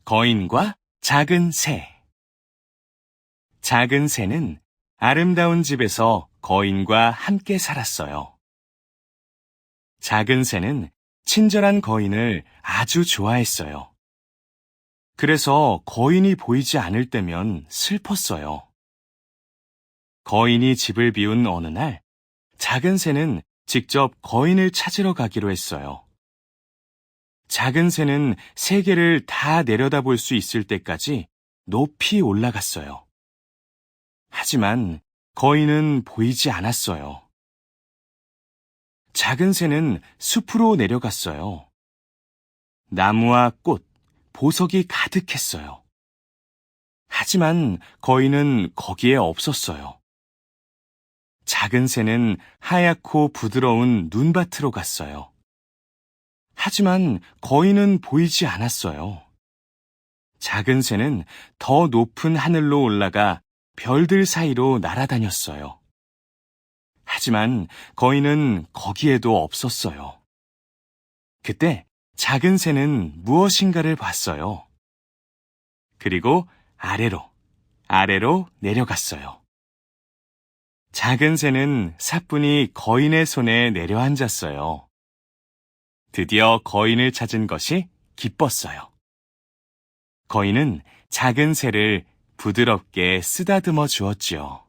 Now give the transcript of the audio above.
거인과 작은 새. 작은 새는 아름다운 집에서 거인과 함께 살았어요. 작은 새는 친절한 거인을 아주 좋아했어요. 그래서 거인이 보이지 않을 때면 슬펐어요. 거인이 집을 비운 어느 날, 작은 새는 직접 거인을 찾으러 가기로 했어요. 작은 새는 세계를 다 내려다볼 수 있을 때까지 높이 올라갔어요. 하지만 거인은 보이지 않았어요. 작은 새는 숲으로 내려갔어요. 나무와 꽃, 보석이 가득했어요. 하지만 거인은 거기에 없었어요. 작은 새는 하얗고 부드러운 눈밭으로 갔어요. 하지만 거인은 보이지 않았어요. 작은 새는 더 높은 하늘로 올라가 별들 사이로 날아다녔어요. 하지만 거인은 거기에도 없었어요. 그때 작은 새는 무엇인가를 봤어요. 그리고 아래로 내려갔어요. 작은 새는 사뿐히 거인의 손에 내려앉았어요. 드디어 거인을 찾은 것이 기뻤어요. 거인은 작은 새를 부드럽게 쓰다듬어 주었지요.